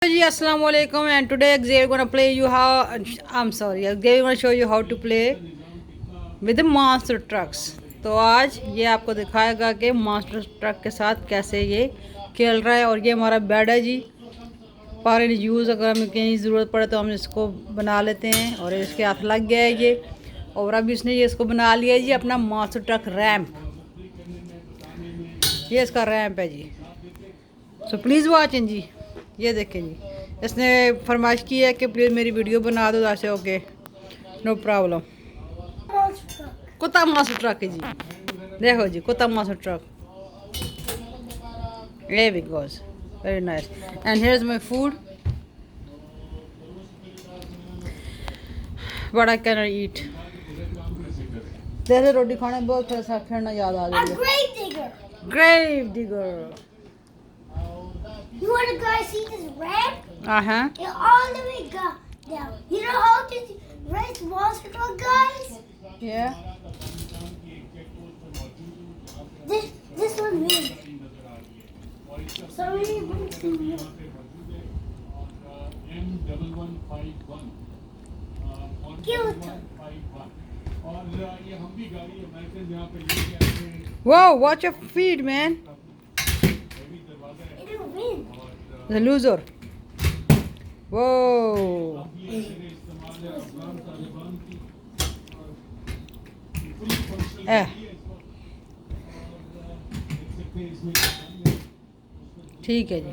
जी अस्सलाम वालेकुम and today Xavier gonna play you how Xavier gonna show you how to play with the monster trucks। तो आज ये आपको दिखाएगा कि monster truck के साथ कैसे ये खेल रहा है। और ये हमारा बेड है जी, पानी यूज़ अगर हमें कहीं ज़रूरत पड़े तो हम इसको बना लेते हैं। और इसके हाथ लग गया है ये, और अब इसने ये इसको बना लिया है जी अपना monster truck रैम्प। ये इसका रैम्प है जी। सो प्लीज़ वॉचिंग जी। ये देखें जी, इसने फरमाइश की है कि प्लीज़ मेरी वीडियो बना दो। ऐसे ओके, नो प्रॉब्लम। कुत्ता मास्टर ट्रक है जी, देखो जी कुत्ता master truck. Here we goes, very nice, and here's my food what I cannot eat। जैसे रोटी खाने बहुत थोड़ा सा खेलना याद आ गया। Grave digger. You want to guys see this ramp? Uh-huh. It all the way down. You know how to race monster truck, guys? Yeah. This one wins. So we need to kill it. Whoa, watch your feet, man. It'll win. The loser. Whoa. ठीक है जी।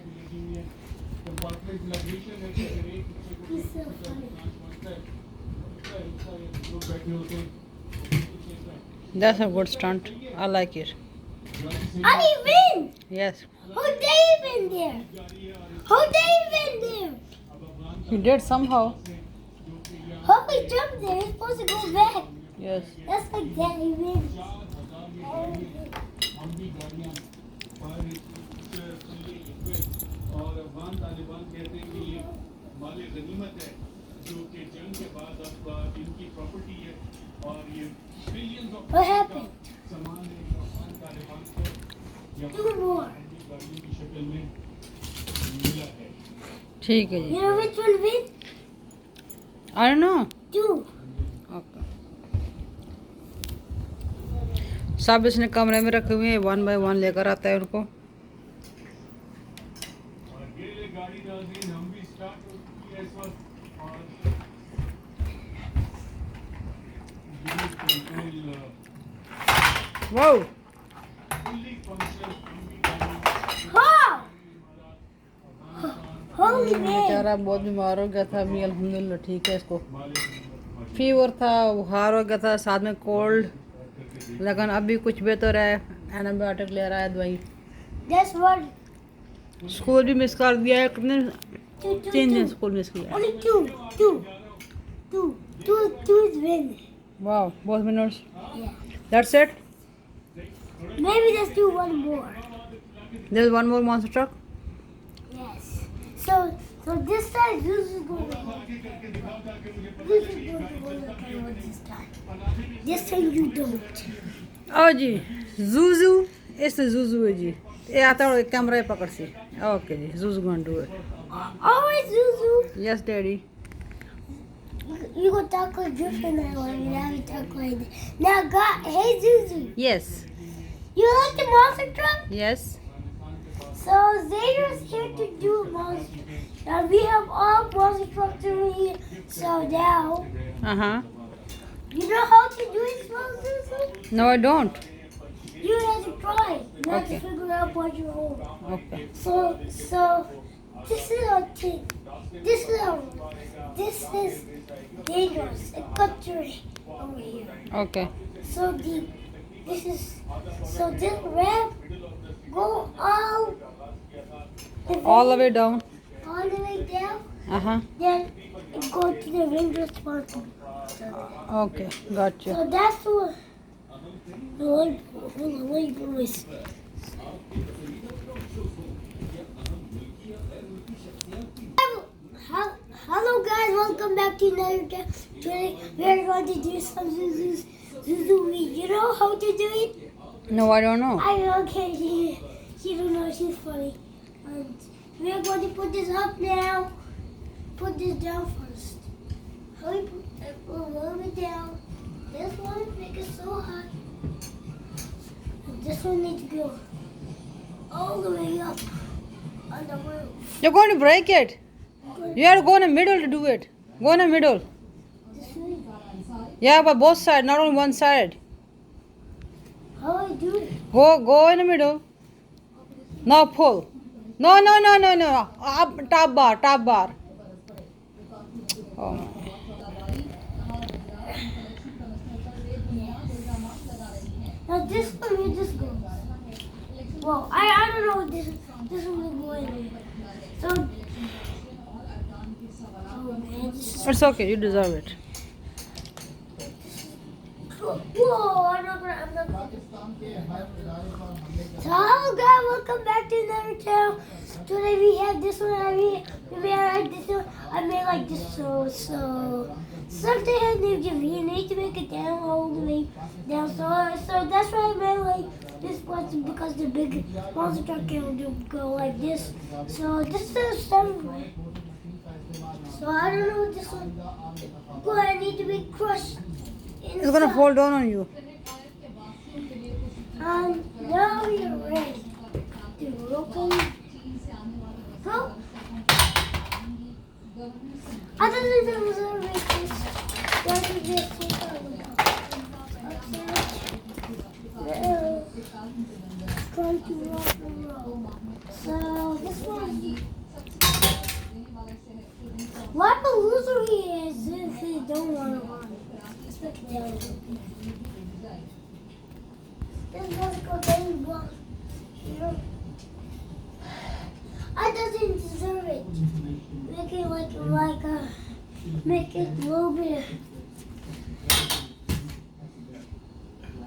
He's so funny. That's a good stunt. I like it. How did he win? Yes. How did he win there? How did he win there? He did somehow. How he jumped there? He's supposed to go back. Yes. That's like that. He wins. What happened? Two more. ठीक है जी। You know which one wins? I don't know. Two. Okay. सब इसने कमरे में रखे हुए हैं, 1 by 1 लेकर आता है उनको। Wow. Oh! Holy man. बेचारा बहुत बीमार हो गया था, अभी अल्हम्दुलिल्लाह ठीक है। इसको फीवर था, बुखार हो गया था, साथ में कोल्ड, लेकिन अभी कुछ बेहतर है। एंटीबायोटिक ले रहा है, दवाई। That's what. स्कूल भी मिस कर दिया है। कितने Two, 3 दिन स्कूल मिस किया है। Only two is win. वाह, बहुत minutes. Yeah. That's it. Maybe let's do one more. There's one more monster truck. Yes. So this time Zeus is going to go. Zeus is going to go this time. This time you don't. आओ जी, जूजू। इससे जूजू है जी। ये आता है camera पकड़ से। Okay जी, Zuzu going to do it. Always Zuzu. Yes daddy. You gonna talk like different now. I mean, I talk like that. Now, God, hey Zuzu. Yes You like the monster truck? Yes. So Xavier's here to do monster. Now we have all monster trucks over here. So now, हाँ। you know how to do it, Zuzu? No I don't. You have to try. You have Okay. to figure out what you hold. Okay. So this is a thing. This is dangerous. It cuts your over here. Okay. So deep. This ramp go all the way down. all the way down. हाँ। Then it go to the dangerous part. Okay, got you. So that's what. No, hold on, wait, boys. Hello guys, welcome back to another game. Today we are going to do some Zuzu's. Zuzu, you know how to do it? No, I don't know. I okay. She don't know. She's funny. And We are going to put this up now. Put this down first. Hurry, put a little bit down. This one, make it so high. And this one needs to go all the way up on the roof. You're going to break it. You have to go in the middle to do it. Go in the middle. This way. Yeah, but both sides, not on one side. How do I do it? Go in the middle. Now pull. No. Up, top bar. Oh. Now this one, where this goes? Well, I don't know what this one will go in. So, oh man, this is It's okay, you deserve it. whoa, I'm not gonna. So, hello guys, welcome back to another channel. Today we have this one, we made like this one, I made like this, so, something has to give you need to make it down all the way down, so that's why I made like this one, because the big monster truck can go like this, so this is the starting point. So I don't know what this one, but I need to be crushed. It's gonna fall down on you. Now you're ready to open. Go. I don't think there was a race. What is this? It's going to rock and roll. So this one. What a loser he is if he don't want to run. Let's look at that. This was go down one. You know, I doesn't deserve it. Make it make it a little bit